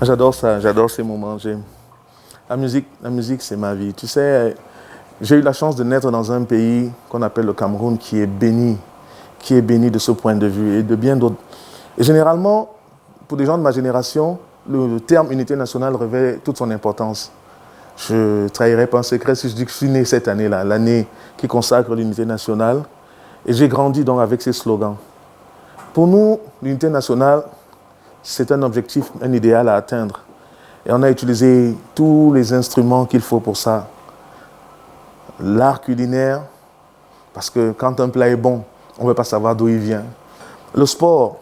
J'adore ça, j'adore ces moments. La musique, c'est ma vie. Tu sais, j'ai eu la chance de naître dans un pays qu'on appelle le Cameroun, qui est béni de ce point de vue et de bien d'autres. Et généralement, pour des gens de ma génération, le terme unité nationale revêt toute son importance. Je ne trahirai pas un secret si je dis que je suis né cette année-là, l'année qui consacre l'unité nationale. Et j'ai grandi donc avec ces slogans. Pour nous, l'unité nationale, c'est un objectif, un idéal à atteindre. Et on a utilisé tous les instruments qu'il faut pour ça. L'art culinaire, parce que quand un plat est bon, on ne veut pas savoir d'où il vient. Le sport,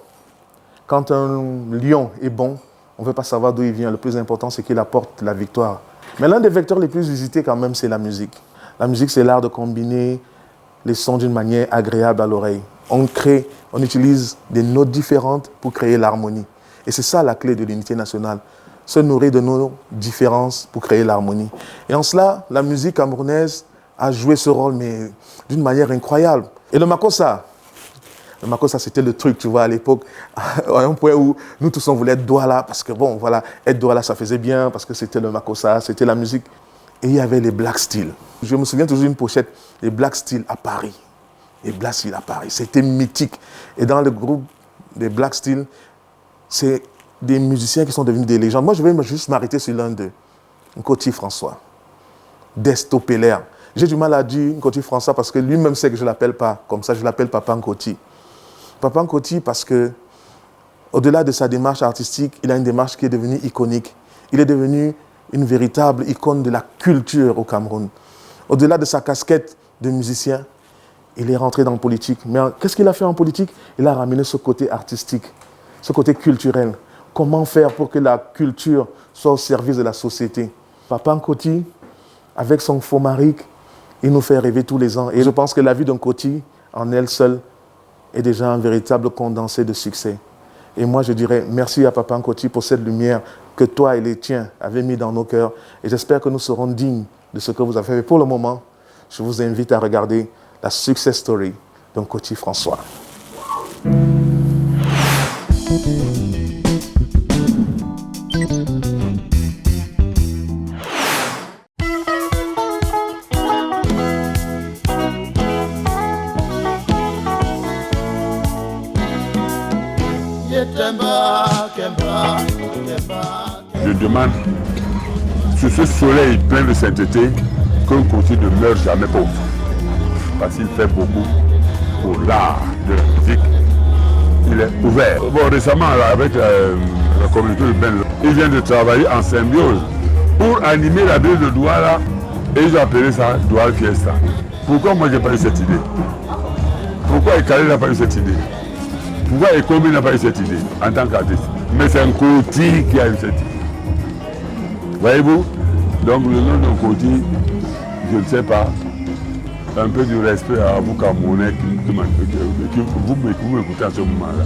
quand un lion est bon, on ne veut pas savoir d'où il vient. Le plus important, c'est qu'il apporte la victoire. Mais l'un des vecteurs les plus visités quand même, c'est la musique. La musique, c'est l'art de combiner les sons d'une manière agréable à l'oreille. On utilise des notes différentes pour créer l'harmonie. Et c'est ça la clé de l'unité nationale. Se nourrir de nos différences pour créer l'harmonie. Et en cela, la musique camerounaise a joué ce rôle, mais d'une manière incroyable. Et le makossa, c'était le truc, tu vois, à l'époque, à un point où nous tous on voulait être Douala, parce que bon, voilà, être Douala, ça faisait bien, parce que c'était le makossa, c'était la musique. Et il y avait les Black Steel. Je me souviens toujours d'une pochette, les Black Steel à Paris. Les Black Steel à Paris, c'était mythique. Et dans le groupe des Black Steel, c'est des musiciens qui sont devenus des légendes. Moi, je vais juste m'arrêter sur l'un d'eux, Nkoti François, Desto Peller. J'ai du mal à dire Nkoti François parce que lui-même sait que je ne l'appelle pas comme ça, je l'appelle Papa Nkoti. Papa Nkoti parce que, au-delà de sa démarche artistique, il a une démarche qui est devenue iconique. Il est devenu une véritable icône de la culture au Cameroun. Au-delà de sa casquette de musicien, il est rentré dans la politique. Mais qu'est-ce qu'il a fait en politique? Il a ramené ce côté artistique, ce côté culturel. Comment faire pour que la culture soit au service de la société? Papa Nkoti, avec son fomarique, il nous fait rêver tous les ans. Et je pense que la vie d'un Nkoti, en elle seule, est déjà un véritable condensé de succès. Et moi, je dirais merci à Papa Nkoti pour cette lumière que toi et les tiens avez mis dans nos cœurs. Et j'espère que nous serons dignes de ce que vous avez fait. Et pour le moment, je vous invite à regarder la success story de Nkoti François. Je demande, sur ce soleil plein de sainteté, qu'un Nkoti ne meure jamais pauvre. Parce qu'il fait beaucoup pour l'art de la musique. Il est ouvert. Bon, récemment, avec la communauté urbaine, il vient de travailler en symbiose pour animer la ville de Douala. Et ils ont appelé ça Douala Fiesta. Pourquoi moi, je n'ai pas eu cette idée? Pourquoi Ekale n'a pas eu cette idée? Pourquoi Ekomi n'a pas eu cette idée en tant qu'artiste? Mais c'est un Nkoti qui a eu cette idée. Voyez-vous? Donc le nom de Nkoti, je ne sais pas, un peu du respect à vous Camerounais qui vous m'écoutez à ce moment-là.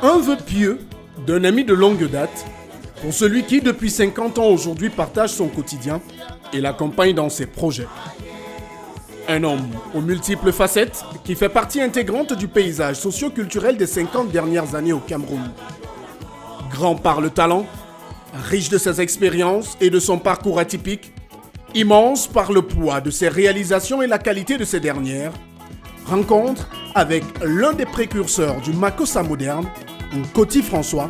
Un vœu pieux d'un ami de longue date pour celui qui, depuis 50 ans aujourd'hui, partage son quotidien et l'accompagne dans ses projets. Un homme aux multiples facettes qui fait partie intégrante du paysage socio-culturel des 50 dernières années au Cameroun. Grand par le talent, riche de ses expériences et de son parcours atypique, immense par le poids de ses réalisations et la qualité de ces dernières, rencontre avec l'un des précurseurs du makossa moderne, Nkoti François,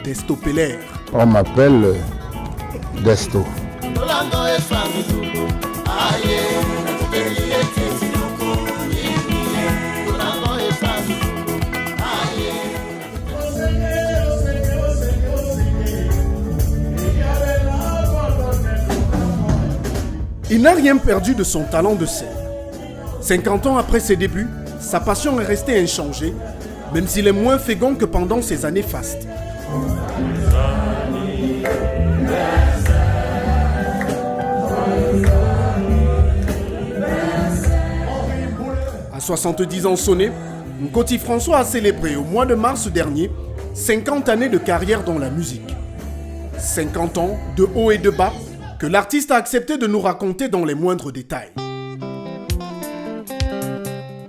Desto Peller. On m'appelle Desto. Il n'a rien perdu de son talent de scène. 50 ans après ses débuts, sa passion est restée inchangée, même s'il est moins fécond que pendant ses années fastes. À 70 ans sonnés, Nkoti François a célébré au mois de mars dernier 50 années de carrière dans la musique. 50 ans de haut et de bas que l'artiste a accepté de nous raconter dans les moindres détails.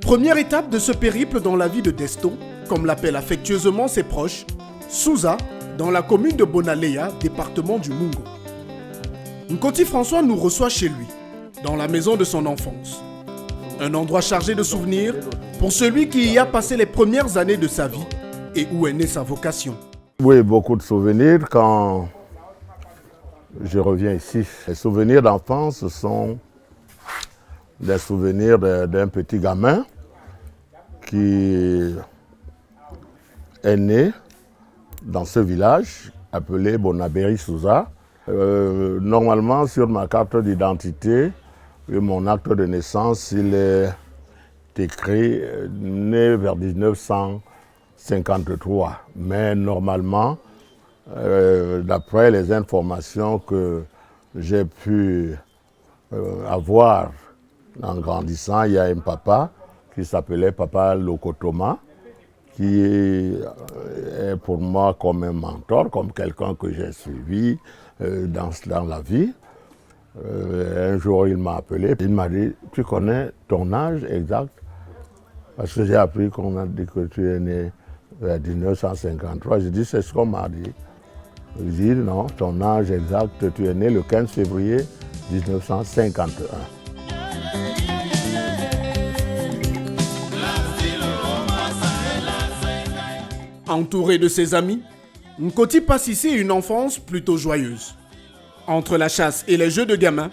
Première étape de ce périple dans la vie de Desto, comme l'appellent affectueusement ses proches, Souza, dans la commune de Bonalea, département du Mungo. Nkoti François nous reçoit chez lui, dans la maison de son enfance. Un endroit chargé de souvenirs pour celui qui y a passé les premières années de sa vie et où est née sa vocation. Oui, beaucoup de souvenirs quand je reviens ici. Les souvenirs d'enfance, ce sont des souvenirs d'un petit gamin qui est né dans ce village appelé Bonaberi Souza. Normalement, sur ma carte d'identité et mon acte de naissance, il est écrit né vers 1953. Mais normalement, d'après les informations que j'ai pu avoir en grandissant, il y a un papa qui s'appelait Papa Lokotoma, qui est pour moi comme un mentor, comme quelqu'un que j'ai suivi dans la vie. Un jour, il m'a appelé, il m'a dit « Tu connais ton âge exact ?» Parce que j'ai appris qu'on a dit que tu es né vers 1953. J'ai dit « C'est ce qu'on m'a dit. » Il dit « Non, ton âge exact, tu es né le 15 février 1951. » Entouré de ses amis, Nkoti passe ici une enfance plutôt joyeuse. Entre la chasse et les jeux de gamin,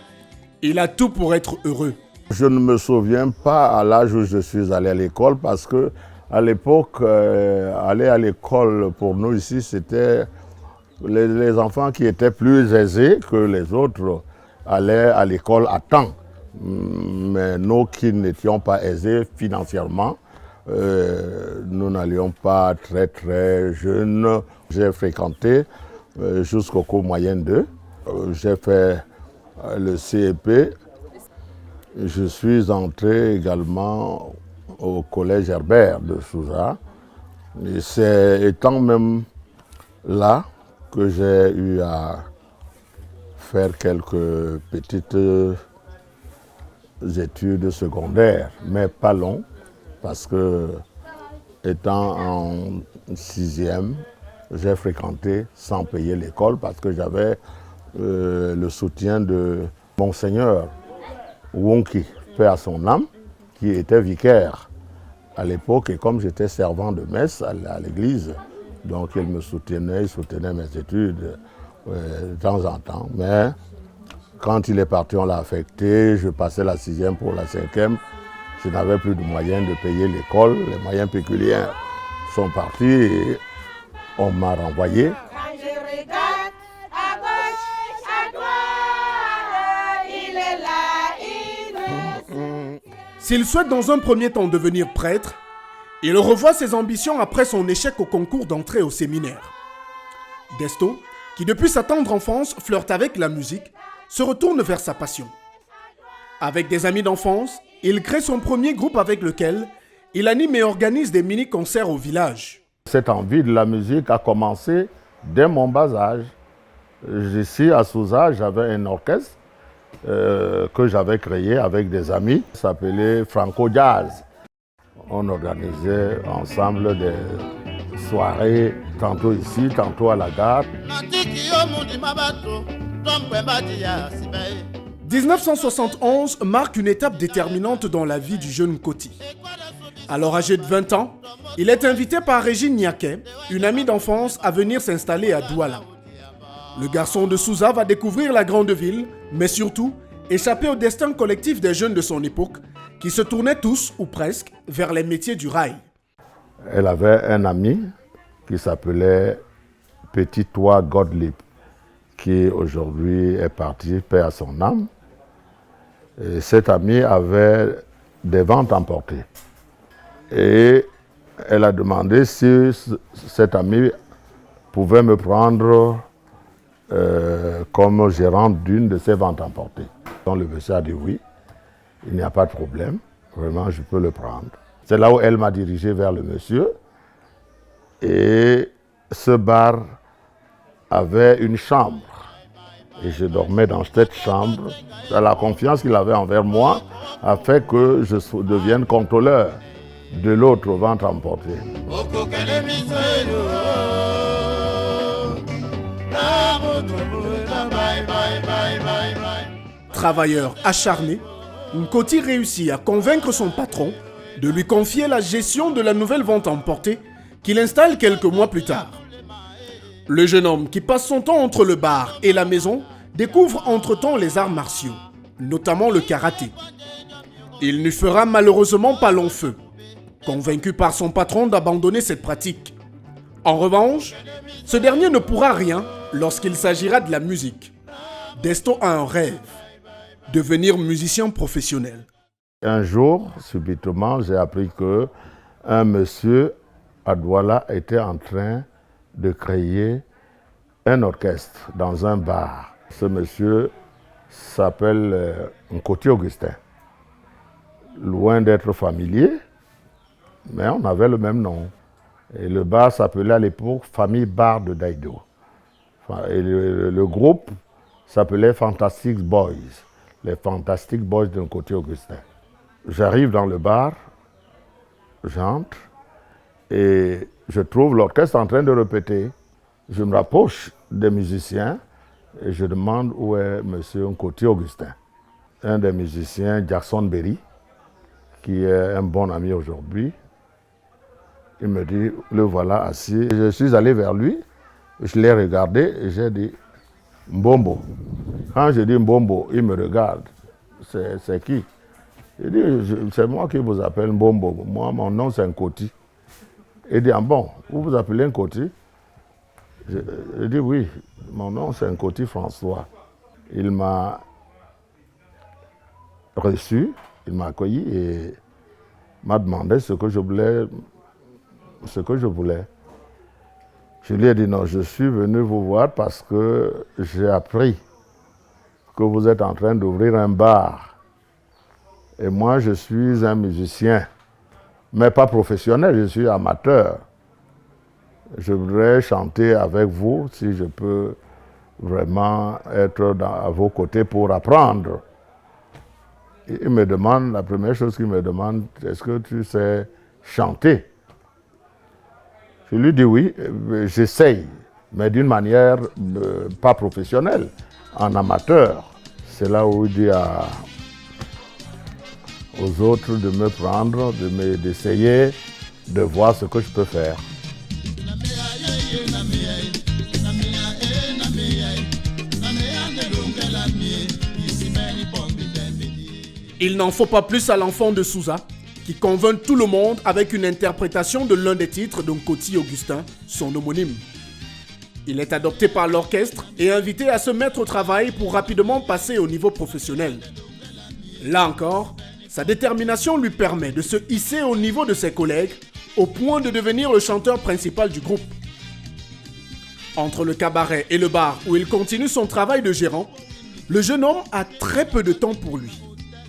il a tout pour être heureux. Je ne me souviens pas à l'âge où je suis allé à l'école parce que à l'époque, aller à l'école pour nous ici, c'était les enfants qui étaient plus aisés que les autres allaient à l'école à temps. Mais nous qui n'étions pas aisés financièrement, nous n'allions pas très jeunes. J'ai fréquenté jusqu'au cours moyen 2. J'ai fait le CEP. Je suis entré également au collège Herbert de Souza. Et c'est étant même là que j'ai eu à faire quelques petites études secondaires, mais pas longues, parce que étant en 6e, j'ai fréquenté sans payer l'école parce que j'avais le soutien de Monseigneur Wonki, paix à son âme, qui était vicaire à l'époque. Et comme j'étais servant de messe à l'église, donc il me soutenait, il soutenait mes études de temps en temps. Mais quand il est parti, on l'a affecté, je passais la 6e pour la 5e. Je n'avais plus de moyens de payer l'école, les moyens pécuniaires sont partis et on m'a renvoyé. Quand je regarde à gauche, à droite, il est là, il est... S'il souhaite dans un premier temps devenir prêtre, il revoit ses ambitions après son échec au concours d'entrée au séminaire. Desto, qui depuis sa tendre enfance flirte avec la musique, se retourne vers sa passion. Avec des amis d'enfance, il crée son premier groupe avec lequel il anime et organise des mini-concerts au village. Cette envie de la musique a commencé dès mon bas âge. Ici à Souza, j'avais un orchestre que j'avais créé avec des amis. Ça s'appelait Franco Jazz. On organisait ensemble des soirées, tantôt ici, tantôt à la gare. 1971 marque une étape déterminante dans la vie du jeune Nkoti. Alors âgé de 20 ans, il est invité par Régine Niaké, une amie d'enfance, à venir s'installer à Douala. Le garçon de Souza va découvrir la grande ville, mais surtout échapper au destin collectif des jeunes de son époque, qui se tournaient tous, ou presque, vers les métiers du rail. Elle avait un ami qui s'appelait Petit Toit Gottlieb, qui aujourd'hui est parti, paix à son âme. Et cet ami avait des ventes emportées. Et elle a demandé si cet ami pouvait me prendre comme gérante d'une de ces ventes emportées. Donc le monsieur a dit oui, il n'y a pas de problème, vraiment je peux le prendre. C'est là où elle m'a dirigé vers le monsieur. Et ce bar avait une chambre. Et je dormais dans cette chambre. La confiance qu'il avait envers moi a fait que je devienne contrôleur de l'autre ventre emporté. Travailleur acharné, Nkoti réussit à convaincre son patron de lui confier la gestion de la nouvelle vente emportée qu'il installe quelques mois plus tard. Le jeune homme qui passe son temps entre le bar et la maison découvre entre-temps les arts martiaux, notamment le karaté. Il ne fera malheureusement pas long feu, convaincu par son patron d'abandonner cette pratique. En revanche, ce dernier ne pourra rien lorsqu'il s'agira de la musique. Desto a un rêve, devenir musicien professionnel. Un jour, subitement, j'ai appris qu'un monsieur à Douala était en train de créer un orchestre dans un bar. Ce monsieur s'appelle Nkoti Augustin. Loin d'être familier, mais on avait le même nom. Et le bar s'appelait à l'époque Famille Bar de Daido. Et le groupe s'appelait Fantastic Boys, les Fantastic Boys de Nkoti Augustin. J'arrive dans le bar, j'entre et je trouve l'orchestre en train de répéter. Je me rapproche des musiciens et je demande où est M. Nkoti Augustin. Un des musiciens, Jackson Berry, qui est un bon ami aujourd'hui, il me dit, le voilà assis. Je suis allé vers lui, je l'ai regardé et j'ai dit, Mbombo. Quand je dis Mbombo, il me regarde. C'est qui? Il dit, c'est moi qui vous appelle Mbombo. Moi, mon nom, c'est Nkoti. Il dit, ah bon, vous vous appelez Nkoti? Je dis, oui, mon nom, c'est Nkoti François. Il m'a reçu, il m'a accueilli et m'a demandé ce que je voulais. Je lui ai dit, non, je suis venu vous voir parce que j'ai appris que vous êtes en train d'ouvrir un bar. Et moi, je suis un musicien, mais pas professionnel, je suis amateur. Je voudrais chanter avec vous, si je peux vraiment être à vos côtés pour apprendre. Il me demande, la première chose qu'il me demande, est-ce que tu sais chanter? Je lui dis oui, j'essaye, mais d'une manière pas professionnelle, en amateur. C'est là où il dit aux autres de me prendre, d'essayer de voir ce que je peux faire. Il n'en faut pas plus à l'enfant de Souza, qui convainc tout le monde avec une interprétation de l'un des titres de Nkoti Augustin, son homonyme. Il est adopté par l'orchestre et invité à se mettre au travail pour rapidement passer au niveau professionnel. Là encore, sa détermination lui permet de se hisser au niveau de ses collègues, au point de devenir le chanteur principal du groupe. Entre le cabaret et le bar où il continue son travail de gérant, le jeune homme a très peu de temps pour lui.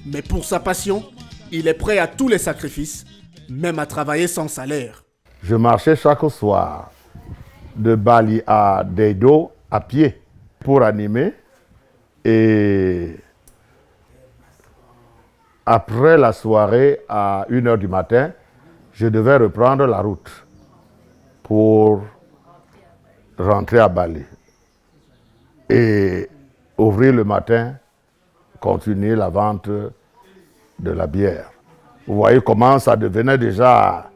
Mais pour sa passion, il est prêt à tous les sacrifices, même à travailler sans salaire. Je marchais chaque soir de Bali à Daido à pied pour animer. Et après la soirée, à 1h du matin, je devais reprendre la route pour rentrer à Bali. Et ouvrir le matin, continuer la vente de la bière. Vous voyez comment ça devenait déjà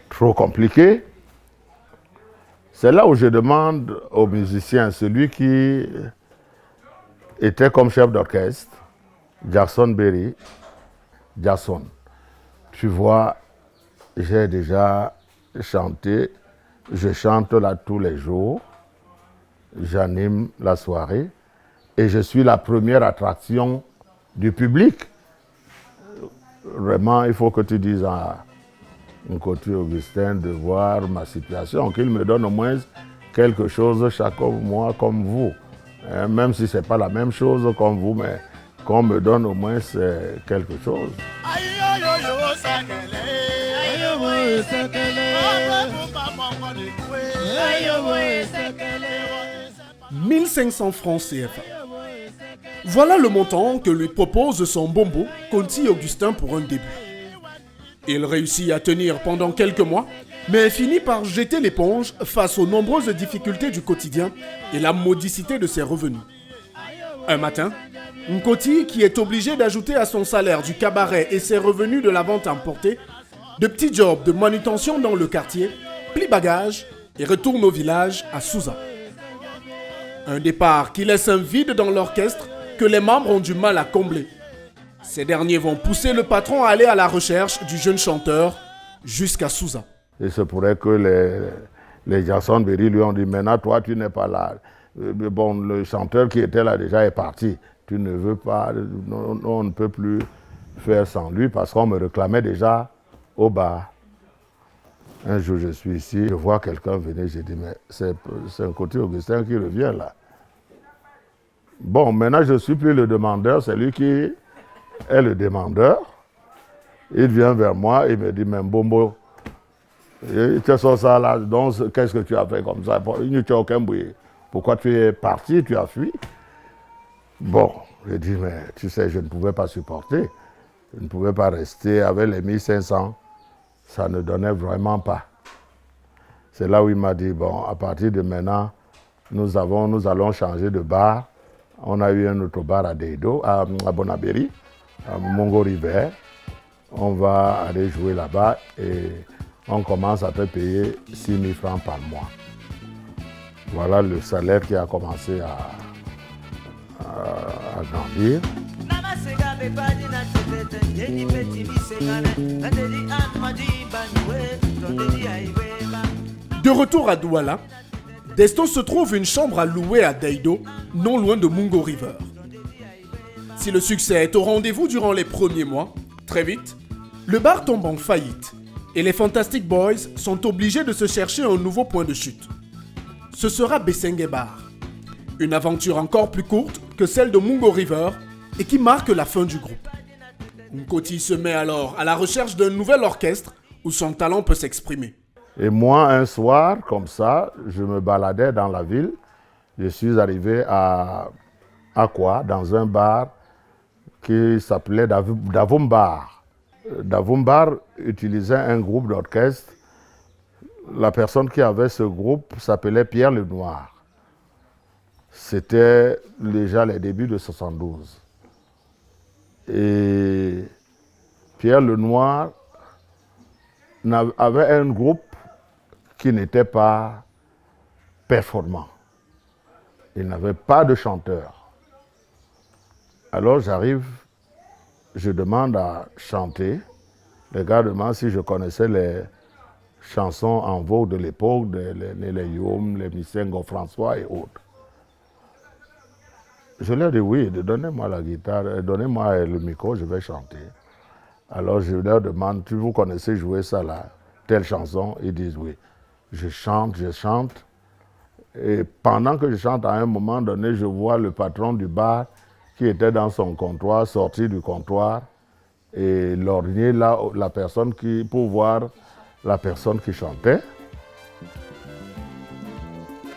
trop compliqué. C'est là où je demande aux musiciens, celui qui était comme chef d'orchestre, Jackson Berry, Jackson, tu vois, j'ai déjà chanté, je chante là tous les jours, j'anime la soirée et je suis la première attraction du public. Vraiment, il faut que tu dises à Nkoti Augustin de voir ma situation, qu'il me donne au moins quelque chose chaque mois comme vous. Même si ce n'est pas la même chose comme vous, mais qu'on me donne au moins quelque chose. 1500 francs CFA. Voilà le montant que lui propose son bombo, Conti Augustin, pour un début. Il réussit à tenir pendant quelques mois, mais finit par jeter l'éponge face aux nombreuses difficultés du quotidien et la modicité de ses revenus. Un matin, Nkoti, qui est obligé d'ajouter à son salaire du cabaret et ses revenus de la vente emportée, de petits jobs de manutention dans le quartier, plie bagage et retourne au village à Souza. Un départ qui laisse un vide dans l'orchestre que les membres ont du mal à combler. Ces derniers vont pousser le patron à aller à la recherche du jeune chanteur jusqu'à Souza. Il se pourrait que les Jackson Berry lui ont dit « Maintenant, toi, tu n'es pas là. Bon, le chanteur qui était là déjà est parti. Tu ne veux pas, on ne peut plus faire sans lui parce qu'on me réclamait déjà au bar. » Un jour, je suis ici, je vois quelqu'un venir, j'ai dit « Mais c'est un côté Augustin qui revient là. » Bon, maintenant, je ne suis plus le demandeur, c'est lui qui est le demandeur. Il vient vers moi, il me dit « Mais Bombo, tu sors ça là, donc qu'est-ce que tu as fait comme ça? Pourquoi tu es parti, tu as fui? » Bon, je dis, mais tu sais, je ne pouvais pas supporter. Je ne pouvais pas rester avec les 1500. Ça ne donnait vraiment pas. C'est là où il m'a dit, bon, à partir de maintenant, nous allons changer de bar. On a eu un autre bar à Deido, à Bonabéry, à Mongo River. On va aller jouer là-bas et on commence à te payer 6 000 francs par mois. Voilà le salaire qui a commencé à grandir. De retour à Douala, Deston se trouve une chambre à louer à Deido, non loin de Mungo River. Si le succès est au rendez-vous durant les premiers mois, très vite, le bar tombe en faillite et les Fantastic Boys sont obligés de se chercher un nouveau point de chute. Ce sera Besenge Bar, une aventure encore plus courte que celle de Mungo River et qui marque la fin du groupe. Nkoti se met alors à la recherche d'un nouvel orchestre où son talent peut s'exprimer. Et moi, un soir, comme ça, je me baladais dans la ville. Je suis arrivé à Akwa, dans un bar qui s'appelait Davoum Bar. Davoum Bar utilisait un groupe d'orchestre. La personne qui avait ce groupe s'appelait Pierre Lenoir. C'était déjà les débuts de 72. Et Pierre Lenoir avait un groupe qui n'était pas performant. Il n'avait pas de chanteur. Alors j'arrive, je demande à chanter. Les gars demandent si je connaissais les chansons en vogue de l'époque, les Yom, les Missengo François et autres. Je leur dis oui, donnez-moi la guitare, donnez-moi le micro, je vais chanter. Alors je leur demande, vous connaissez jouer ça là, telle chanson? Ils disent oui. Je chante. Et pendant que je chante, à un moment donné, je vois le patron du bar qui était dans son comptoir, sortir du comptoir et lorgner là, pour voir la personne qui chantait.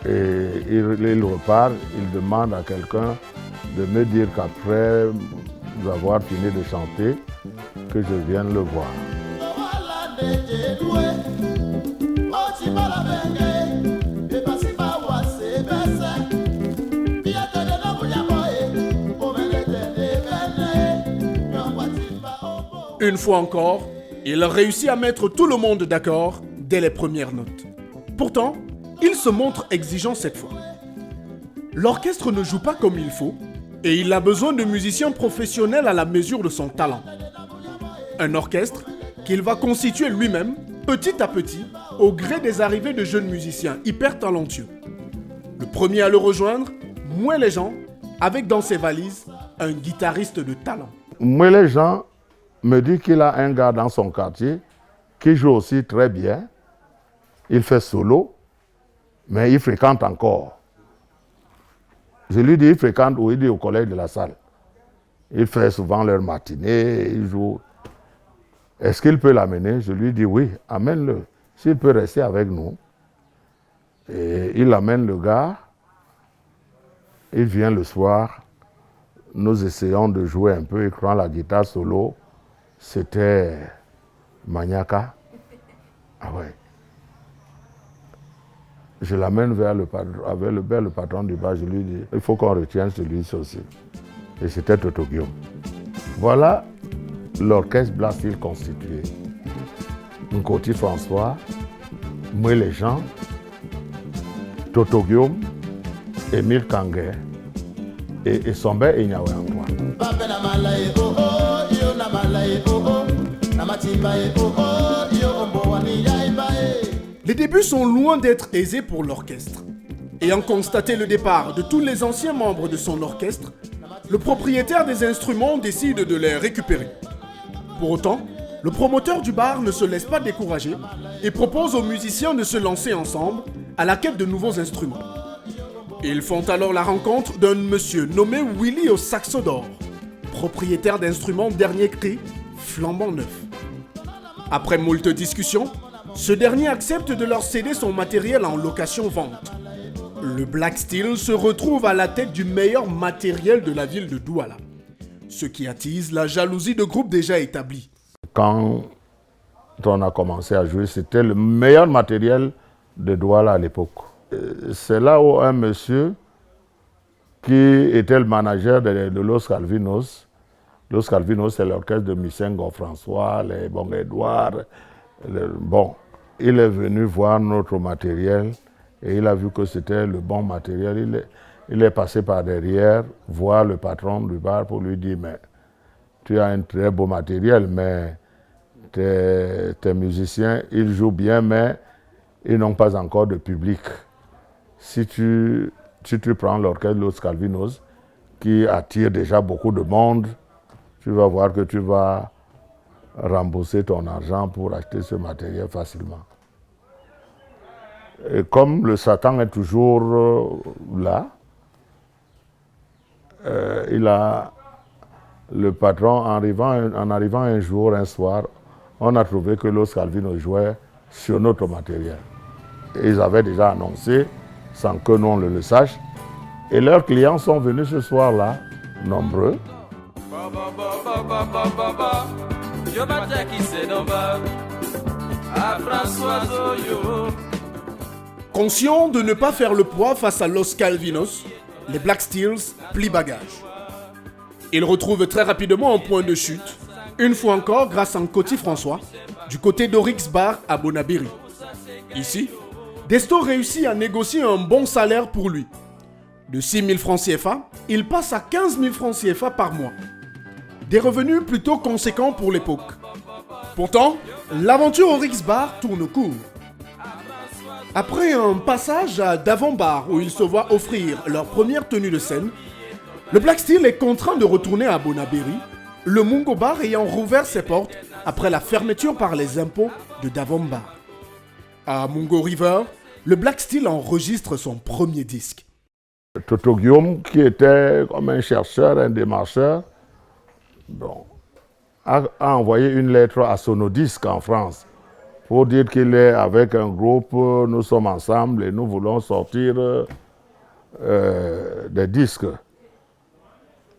Et il repart, il demande à quelqu'un de me dire qu'après avoir fini de chanter, que je vienne le voir. Une fois encore, il réussit à mettre tout le monde d'accord dès les premières notes. Pourtant, il se montre exigeant cette fois. L'orchestre ne joue pas comme il faut et il a besoin de musiciens professionnels à la mesure de son talent. Un orchestre qu'il va constituer lui-même, petit à petit, au gré des arrivées de jeunes musiciens hyper talentueux. Le premier à le rejoindre, Mouélé Jean, avec dans ses valises un guitariste de talent. Mouélé Jean me dit qu'il a un gars dans son quartier qui joue aussi très bien. Il fait solo, mais il fréquente encore. Je lui dis, il fréquente où? Il dit au collège de la salle. Il fait souvent leur matinée, il joue. Est-ce qu'il peut l'amener? Je lui dis oui, amène-le. S'il peut rester avec nous. Et il amène le gars. Il vient le soir, nous essayons de jouer un peu, il prend la guitare solo. C'était Maniaka. Ah ouais. Je l'amène vers le patron du bar, je lui dis, il faut qu'on retienne celui-ci aussi. Et c'était Toto Guillaume. Voilà l'orchestre Black Steel constitué. Nkoti François, moi les gens, Toto Guillaume, Émile Kangué et Sombe Ignawe Antoine. Les débuts sont loin d'être aisés pour l'orchestre. Ayant constaté le départ de tous les anciens membres de son orchestre, le propriétaire des instruments décide de les récupérer. Pour autant, le promoteur du bar ne se laisse pas décourager et propose aux musiciens de se lancer ensemble à la quête de nouveaux instruments. Ils font alors la rencontre d'un monsieur nommé Willy au saxo d'or, propriétaire d'instruments dernier cri, flambant neuf. Après moult discussions, ce dernier accepte de leur céder son matériel en location-vente. Le Black Steel se retrouve à la tête du meilleur matériel de la ville de Douala, ce qui attise la jalousie de groupes déjà établis. Quand on a commencé à jouer, c'était le meilleur matériel de Douala à l'époque. C'est là où un monsieur qui était le manager de Los Calvinos, Los Calvinos c'est l'orchestre de Misengo François, les Bon Edouard, il est venu voir notre matériel et il a vu que c'était le bon matériel. Il est passé par derrière, voir le patron du bar pour lui dire, mais tu as un très beau matériel, mais tes musiciens, ils jouent bien, mais ils n'ont pas encore de public. Si tu prends l'orchestre Los Calvinos, qui attire déjà beaucoup de monde, tu vas voir que tu vas rembourser ton argent pour acheter ce matériel facilement. Et comme le Satan est toujours là, le patron, en arrivant un jour, un soir, on a trouvé que Los Calvinos jouait sur notre matériel. Et ils avaient déjà annoncé, sans que nous on le sache, et leurs clients sont venus ce soir-là, nombreux. Conscient de ne pas faire le poids face à Los Calvinos, les Black Steels plient bagage. Ils retrouvent très rapidement un point de chute, une fois encore grâce à Nkoti François, du côté d'Orix Bar à Bonabiri. Ici, Desto réussit à négocier un bon salaire pour lui. De 6 000 francs CFA, il passe à 15 000 francs CFA par mois. Des revenus plutôt conséquents pour l'époque. Pourtant, l'aventure Orix Bar tourne court. Après un passage à Davon Bar où ils se voient offrir leur première tenue de scène, le Black Steel est contraint de retourner à Bonabiri, le Mungo Bar ayant rouvert ses portes après la fermeture par les impôts de Davon Bar. À Mungo River, le Black Steel enregistre son premier disque. Toto Guillaume, qui était comme un chercheur, un démarcheur, a envoyé une lettre à Sonodisc en France pour dire qu'il est avec un groupe, nous sommes ensemble et nous voulons sortir des disques.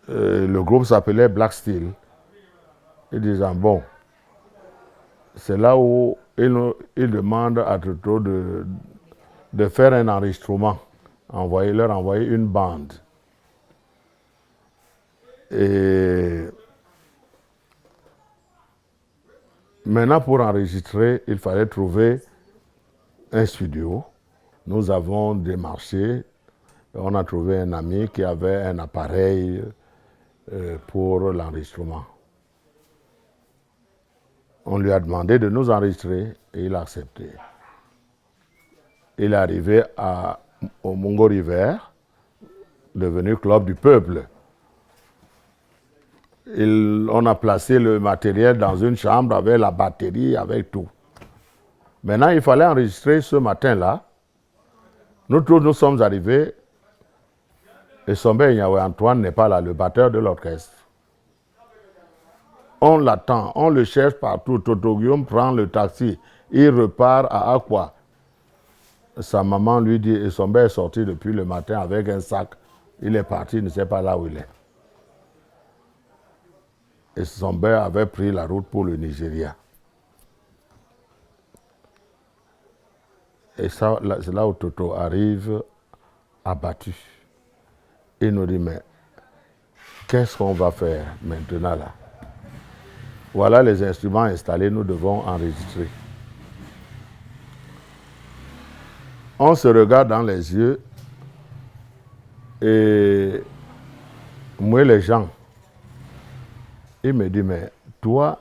Le groupe s'appelait Black Steel. Il disait, bon, c'est là où il demande à Toto de faire un enregistrement, leur envoyer une bande. Et maintenant, pour enregistrer, il fallait trouver un studio. Nous avons démarché, on a trouvé un ami qui avait un appareil pour l'enregistrement. On lui a demandé de nous enregistrer et il a accepté. Il est arrivé au Mungo River, devenu Club du Peuple. On a placé le matériel dans une chambre avec la batterie, avec tout. Maintenant, il fallait enregistrer ce matin-là. Nous tous, nous sommes arrivés et Sombe Ignawe Antoine n'est pas là, le batteur de l'orchestre. On l'attend, on le cherche partout. Toto Guillaume prend le taxi, il repart à Aqua. Sa maman lui dit, et Sombe est sorti depuis le matin avec un sac Il est parti, il ne sait pas là où il est. Et son père avait pris la route pour le Nigeria. Et ça, c'est là où Toto arrive abattu. Il nous dit, mais qu'est-ce qu'on va faire maintenant là? Voilà les instruments installés, nous devons enregistrer. On se regarde dans les yeux et moi, les gens, il me dit, mais toi,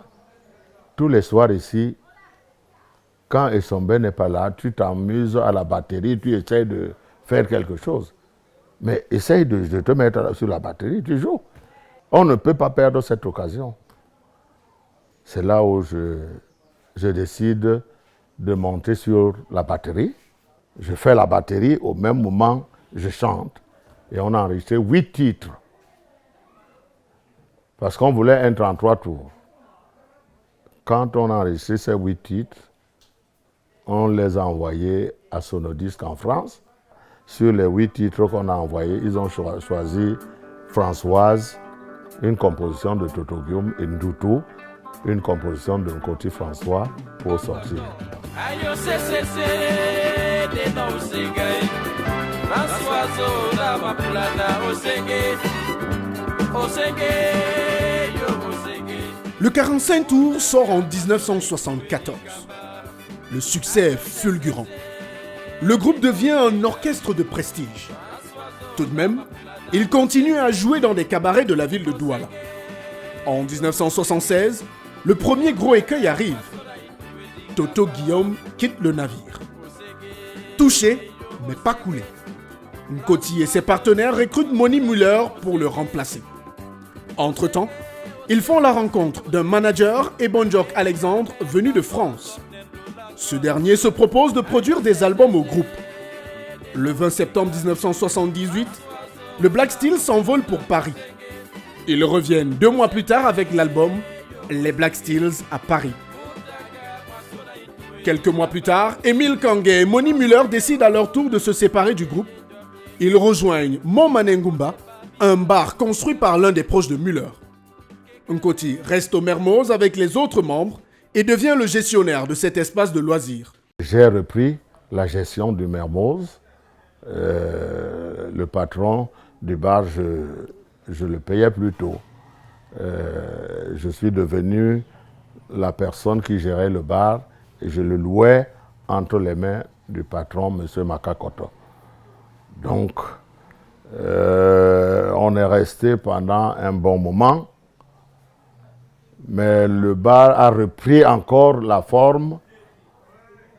tous les soirs ici, quand Essombe n'est pas là, tu t'amuses à la batterie, tu essaies de faire quelque chose. Mais essaye de te mettre sur la batterie, tu joues. On ne peut pas perdre cette occasion. C'est là où je décide de monter sur la batterie. Je fais la batterie, au même moment, je chante. Et on a enregistré 8 titres. Parce qu'on voulait un 33 tours. Quand on a enregistré ces 8 titres, on les a envoyés à Sonodisc en France. Sur les 8 titres qu'on a envoyés, ils ont choisi Françoise, une composition de Toto Guillaume et Ndoutou, une composition de Nkoti François pour sortir. Le 45 tours sort en 1974. Le succès est fulgurant. Le groupe devient un orchestre de prestige. Tout de même, il continue à jouer dans des cabarets de la ville de Douala. En 1976, le premier gros écueil arrive. Toto Guillaume quitte le navire. Touché, mais pas coulé. Nkoti et ses partenaires recrutent Moni Müller pour le remplacer. Entre-temps, ils font la rencontre d'un manager, Ebonjok Alexandre, venu de France. Ce dernier se propose de produire des albums au groupe. Le 20 septembre 1978, le Black Steel s'envole pour Paris. Ils reviennent 2 mois plus tard avec l'album Les Black Steels à Paris. Quelques mois plus tard, Émile Kangué et Moni Müller décident à leur tour de se séparer du groupe. Ils rejoignent Mon Manengumba, un bar construit par l'un des proches de Müller. Nkoti reste au Mermoz avec les autres membres et devient le gestionnaire de cet espace de loisirs. J'ai repris la gestion du Mermoz. Le patron du bar, je le payais plus tôt. Je suis devenu la personne qui gérait le bar et je le louais entre les mains du patron, M. Makakoto. Donc, on est resté pendant un bon moment, mais le bar a repris encore la forme.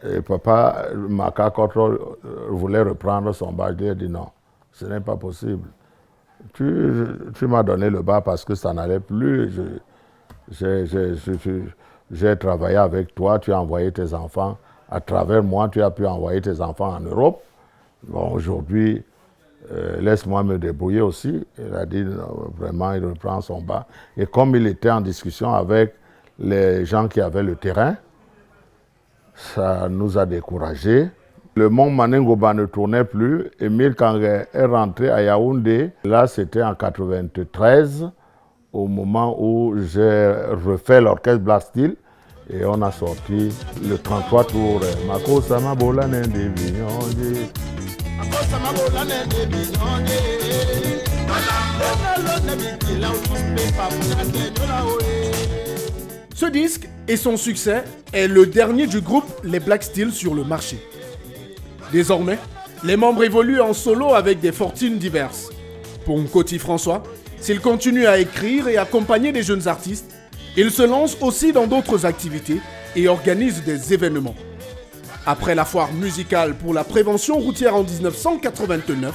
Et papa Makakoto voulait reprendre son bar. Je lui ai dit non, ce n'est pas possible. Tu m'as donné le bar parce que ça n'allait plus. J'ai travaillé avec toi, tu as envoyé tes enfants. À travers moi, tu as pu envoyer tes enfants en Europe. Bon, aujourd'hui, laisse-moi me débrouiller aussi. Il a dit, non, vraiment, il reprend son bar. Et comme il était en discussion avec les gens qui avaient le terrain, ça nous a découragés. Le Mont Manengoba ne tournait plus. Émile Kangué est rentré à Yaoundé. Là, c'était en 1993, au moment où j'ai refait l'orchestre Black Steel. Et on a sorti le 33 tours. Mako Samabola Nende Binyonde. Ce disque et son succès est le dernier du groupe Les Black Steel sur le marché. Désormais, les membres évoluent en solo avec des fortunes diverses. Pour Nkoti François, s'il continue à écrire et accompagner des jeunes artistes, il se lance aussi dans d'autres activités et organise des événements. Après la foire musicale pour la prévention routière en 1989,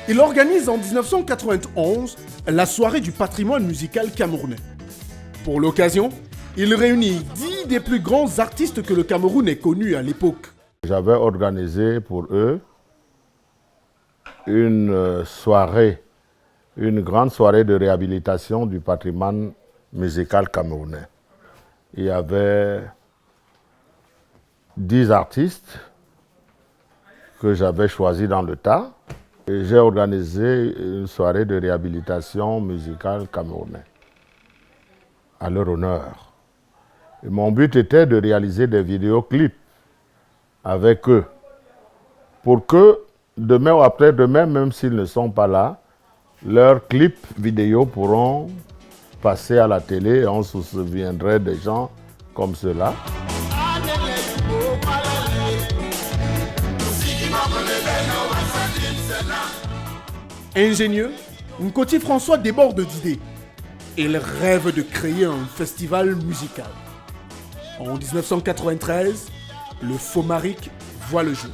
il organise en 1991 la soirée du patrimoine musical camerounais. Pour l'occasion, il réunit 10 des plus grands artistes que le Cameroun ait connus à l'époque. J'avais organisé pour eux une soirée, une grande soirée de réhabilitation du patrimoine musical camerounais. Il y avait 10 artistes que j'avais choisis dans le tas. J'ai organisé une soirée de réhabilitation musicale camerounaise à leur honneur. Et mon but était de réaliser des vidéoclips avec eux pour que demain ou après-demain, même s'ils ne sont pas là, leurs clips vidéo pourront passer à la télé et on se souviendrait des gens comme ceux-là. Ingénieux, Nkoti François déborde d'idées. Il rêve de créer un festival musical. En 1993, le Fomaric voit le jour.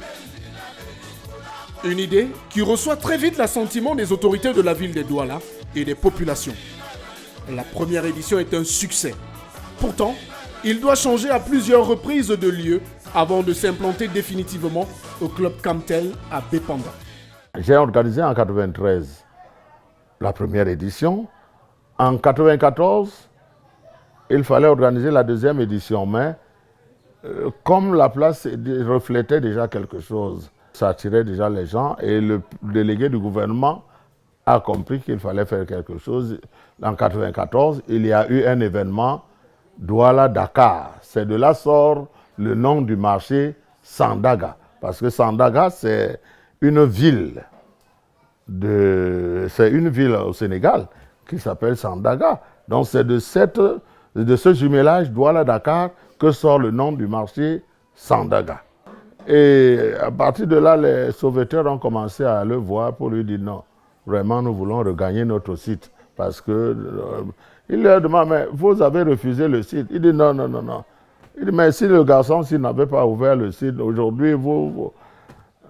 Une idée qui reçoit très vite l'assentiment des autorités de la ville de Douala et des populations. La première édition est un succès. Pourtant, il doit changer à plusieurs reprises de lieu avant de s'implanter définitivement au club Camtel à Bépanda. J'ai organisé en 1993 la première édition. En 1994, il fallait organiser la deuxième édition, mais comme la place reflétait déjà quelque chose, ça attirait déjà les gens et le délégué du gouvernement a compris qu'il fallait faire quelque chose. En 1994, il y a eu un événement Douala-Dakar. C'est de là sort le nom du marché Sandaga. Parce que Sandaga, c'est une ville au Sénégal qui s'appelle Sandaga. Donc c'est de ce jumelage Douala-Dakar que sort le nom du marché Sandaga. Et à partir de là, les sauveteurs ont commencé à le voir pour lui dire non, vraiment nous voulons regagner notre site. Parce que il leur demande, mais vous avez refusé le site. Il dit non, non, non, non. Il dit, mais si le garçon s'il n'avait pas ouvert le site aujourd'hui, vous...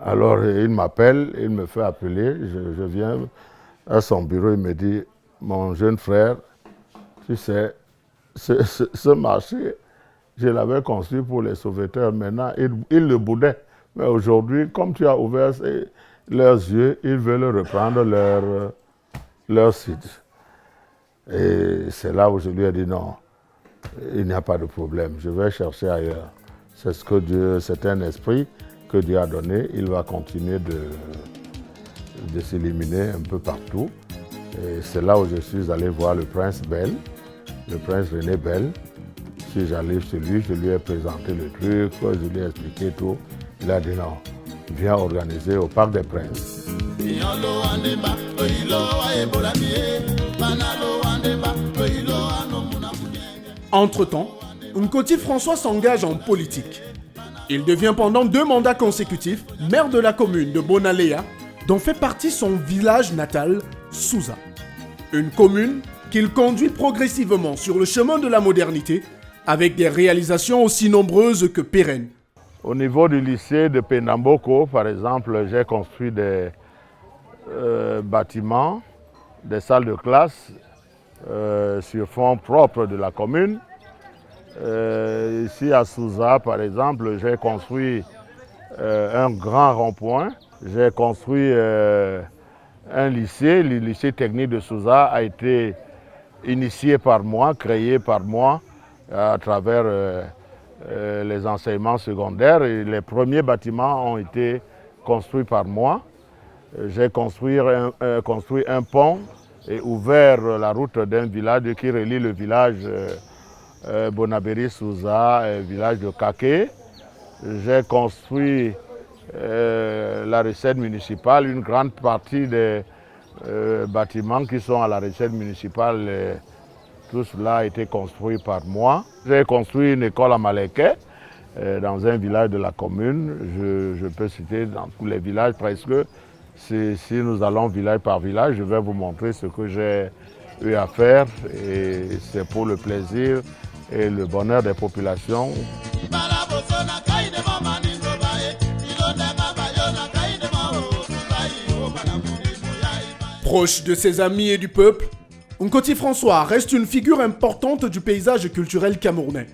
Alors il m'appelle, il me fait appeler, je viens à son bureau, il me dit, mon jeune frère, tu sais, ce marché, je l'avais construit pour les sauveteurs. Maintenant, ils le boudaient. Mais aujourd'hui, comme tu as ouvert leurs yeux, ils veulent reprendre leur site. Et c'est là où je lui ai dit non, il n'y a pas de problème, je vais chercher ailleurs. C'est ce que Dieu, c'est un esprit que Dieu a donné. Il va continuer de s'éliminer un peu partout. Et c'est là où je suis allé voir le prince Bell, le prince René Bell. J'allais chez lui, je lui ai présenté le truc, je lui ai expliqué tout. Il a dit non, viens organiser au Parc des Princes. Entre-temps, Nkoti François s'engage en politique. Il devient pendant 2 mandats consécutifs maire de la commune de Bonalea, dont fait partie son village natal, Souza. Une commune qu'il conduit progressivement sur le chemin de la modernité, avec des réalisations aussi nombreuses que pérennes. Au niveau du lycée de Penamboko, par exemple, j'ai construit des bâtiments, des salles de classe sur fonds propres de la commune. Ici à Souza, par exemple, j'ai construit un grand rond-point. J'ai construit un lycée. Le lycée technique de Souza a été initié par moi, créé par moi, à travers les enseignements secondaires. Et les premiers bâtiments ont été construits par moi. J'ai construit un pont et ouvert la route d'un village qui relie le village Bonabéry-Souza et le village de Kaké. J'ai construit la recette municipale, une grande partie des bâtiments qui sont à la recette municipale. Tout cela a été construit par moi. J'ai construit une école à Maléké, dans un village de la commune. Je peux citer dans tous les villages presque. Si nous allons village par village, je vais vous montrer ce que j'ai eu à faire. Et c'est pour le plaisir et le bonheur des populations. Proche de ses amis et du peuple, Nkoti François reste une figure importante du paysage culturel camerounais.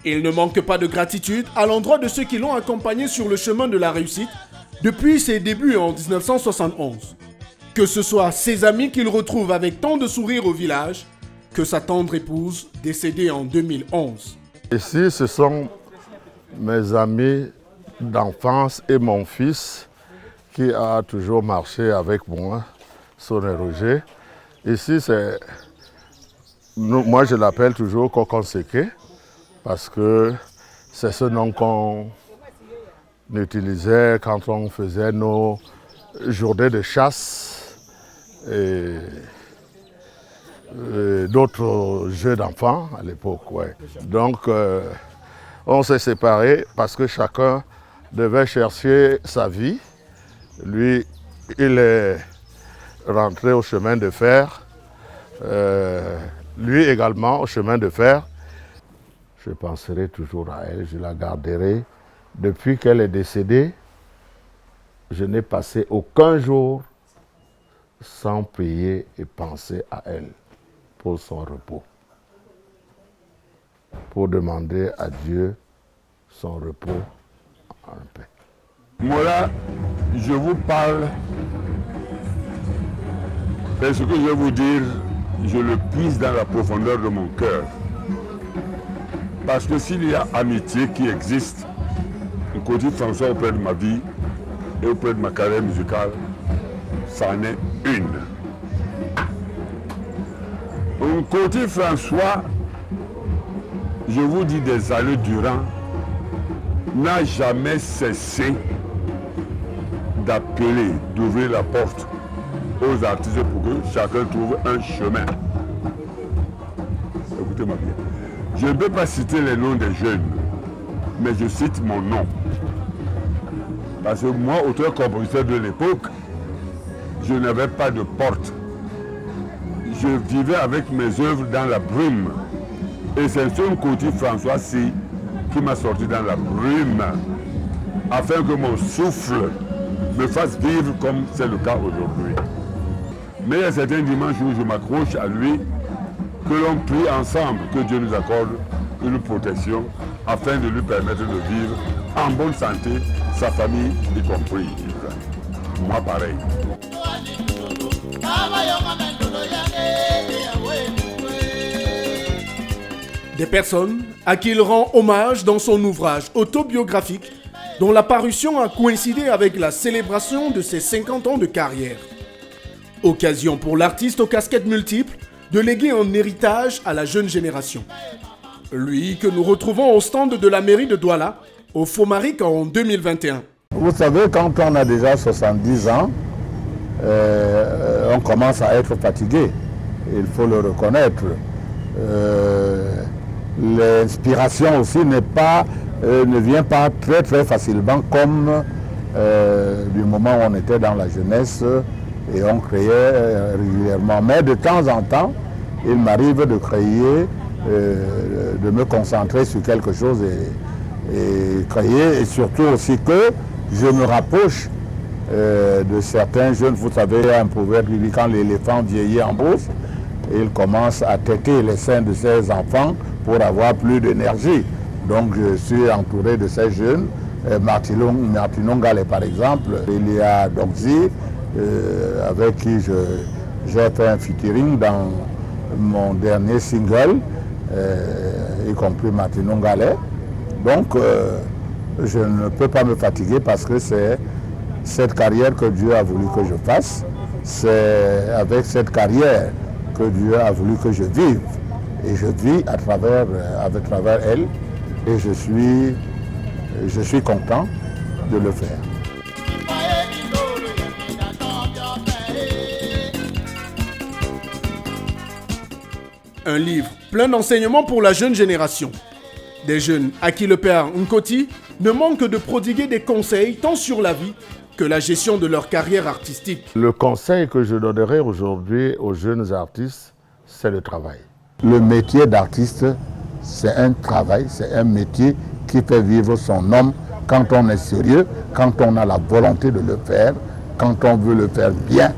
Il ne manque pas de gratitude à l'endroit de ceux qui l'ont accompagné sur le chemin de la réussite depuis ses débuts en 1971. Que ce soit ses amis qu'il retrouve avec tant de sourires au village, que sa tendre épouse décédée en 2011. Ici, ce sont mes amis d'enfance et mon fils qui a toujours marché avec moi, Soné Roger. Ici, moi je l'appelle toujours Kokon Seke, parce que c'est ce nom qu'on utilisait quand on faisait nos journées de chasse et d'autres jeux d'enfants à l'époque. Ouais. Donc, on s'est séparés parce que chacun devait chercher sa vie. Lui, il est rentré au chemin de fer. Lui également au chemin de fer. Je penserai toujours à elle, je la garderai. Depuis qu'elle est décédée, je n'ai passé aucun jour sans prier et penser à elle pour son repos. Pour demander à Dieu son repos en paix. Moi là, je vous parle, et ce que je vais vous dire, je le puise dans la profondeur de mon cœur. Parce que s'il y a amitié qui existe, côté François auprès de ma vie et auprès de ma carrière musicale, ça en est une. Côté François, je vous dis des années durant, n'a jamais cessé d'appeler, d'ouvrir la porte aux artistes pour que chacun trouve un chemin. Écoutez-moi bien. Je ne peux pas citer les noms des jeunes, mais je cite mon nom. Parce que moi, auteur-compositeur de l'époque, je n'avais pas de porte. Je vivais avec mes œuvres dans la brume. Et c'est son côté François C qui m'a sorti dans la brume, afin que mon souffle me fasse vivre comme c'est le cas aujourd'hui. Mais il y a certains dimanches où je m'accroche à lui, que l'on prie ensemble, que Dieu nous accorde une protection, afin de lui permettre de vivre en bonne santé, sa famille y compris. Moi pareil. Des personnes à qui il rend hommage dans son ouvrage autobiographique, dont la parution a coïncidé avec la célébration de ses 50 ans de carrière. Occasion pour l'artiste aux casquettes multiples de léguer un héritage à la jeune génération. Lui que nous retrouvons au stand de la mairie de Douala, au Fomaric en 2021. Vous savez, quand on a déjà 70 ans, on commence à être fatigué. Il faut le reconnaître. L'inspiration aussi ne vient pas très très facilement comme du moment où on était dans la jeunesse et on créait régulièrement. Mais de temps en temps, il m'arrive de créer, de me concentrer sur quelque chose et créer, et surtout aussi que je me rapproche de certains jeunes. Vous savez, il y a un proverbe qui dit quand l'éléphant vieillit en brousse, il commence à têter les seins de ses enfants pour avoir plus d'énergie. Donc je suis entouré de ces jeunes. Martino Ngale par exemple, il y a Doxy, avec qui j'ai fait un featuring dans mon dernier single, y compris Martino Ngale. Donc je ne peux pas me fatiguer parce que c'est cette carrière que Dieu a voulu que je fasse. C'est avec cette carrière que Dieu a voulu que je vive. Et je vis à travers elle. Et je suis content de le faire. Un livre plein d'enseignements pour la jeune génération. Des jeunes à qui le père Nkoti ne manque de prodiguer des conseils tant sur la vie que la gestion de leur carrière artistique. Le conseil que je donnerai aujourd'hui aux jeunes artistes, c'est le travail. Le métier d'artiste, c'est un travail, c'est un métier qui fait vivre son homme quand on est sérieux, quand on a la volonté de le faire, quand on veut le faire bien.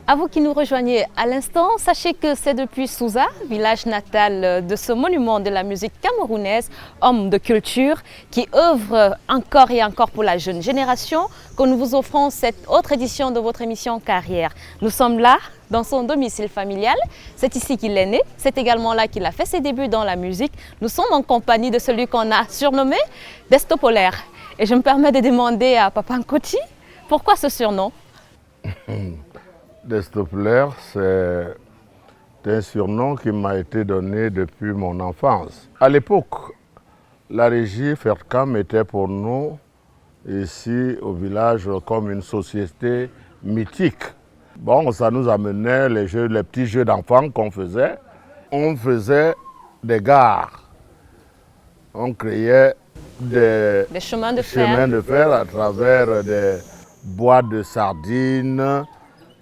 À vous qui nous rejoignez à l'instant, sachez que c'est depuis Souza, village natal de ce monument de la musique camerounaise, homme de culture, qui œuvre encore et encore pour la jeune génération, que nous vous offrons cette autre édition de votre émission Carrière. Nous sommes là, dans son domicile familial. C'est ici qu'il est né, c'est également là qu'il a fait ses débuts dans la musique. Nous sommes en compagnie de celui qu'on a surnommé Desto Polaire. Et je me permets de demander à Papa Nkoti, pourquoi ce surnom? Desto Polaire, c'est un surnom qui m'a été donné depuis mon enfance. À l'époque, la régie Fercam était pour nous, ici au village, comme une société mythique. Bon, ça nous amenait les petits jeux d'enfants qu'on faisait. On faisait des gares. On créait des chemins de fer à travers des boîtes de sardines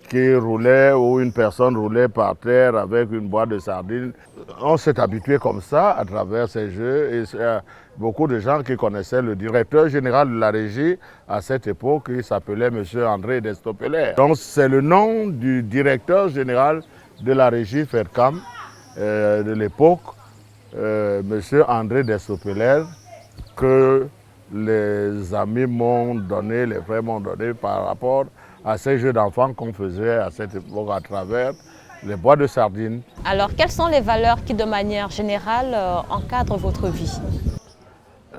qui roulaient, ou une personne roulait par terre avec une boîte de sardines. On s'est habitué comme ça à travers ces jeux et beaucoup de gens qui connaissaient le directeur général de la régie à cette époque, il s'appelait M. André Desto Polaire. Donc c'est le nom du directeur général de la régie Fercam de l'époque, M. André Desto Polaire, que les amis m'ont donné, les frères m'ont donné par rapport à ces jeux d'enfants qu'on faisait à cette époque à travers les boîtes de sardines. Alors, quelles sont les valeurs qui, de manière générale, encadrent votre vie?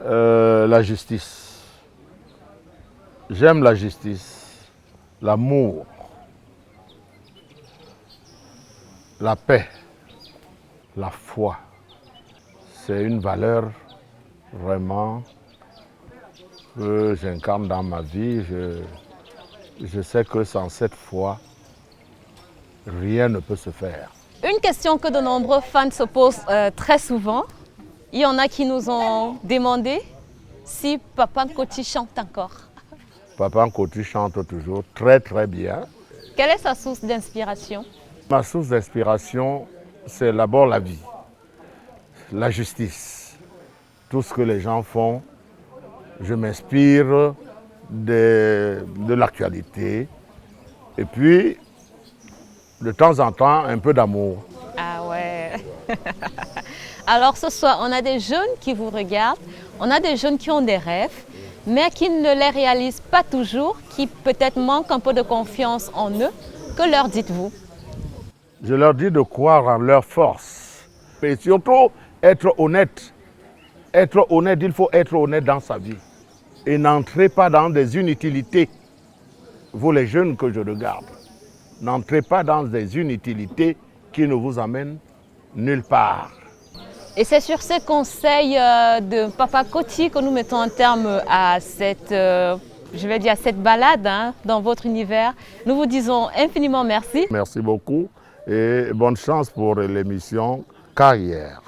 La justice. J'aime la justice, l'amour, la paix, la foi. C'est une valeur vraiment que j'incarne dans ma vie. Je sais que sans cette foi, rien ne peut se faire. Une question que de nombreux fans se posent très souvent. Il y en a qui nous ont demandé si Papa Nkoti chante encore. Papa Nkoti chante toujours très très bien. Quelle est sa source d'inspiration? Ma source d'inspiration, c'est d'abord la vie, la justice. Tout ce que les gens font, je m'inspire de l'actualité. Et puis, de temps en temps, un peu d'amour. Ah ouais. Alors ce soir, on a des jeunes qui vous regardent, on a des jeunes qui ont des rêves, mais qui ne les réalisent pas toujours, qui peut-être manquent un peu de confiance en eux. Que leur dites-vous? Je leur dis de croire en leur force. Et surtout, être honnête. Être honnête, il faut être honnête dans sa vie. Et n'entrez pas dans des inutilités. Vous les jeunes que je regarde, n'entrez pas dans des inutilités qui ne vous amènent nulle part. Et c'est sur ces conseils de Papa Nkoti que nous mettons un terme à cette, je vais dire, à cette balade dans votre univers. Nous vous disons infiniment merci. Merci beaucoup et bonne chance pour l'émission Carrière.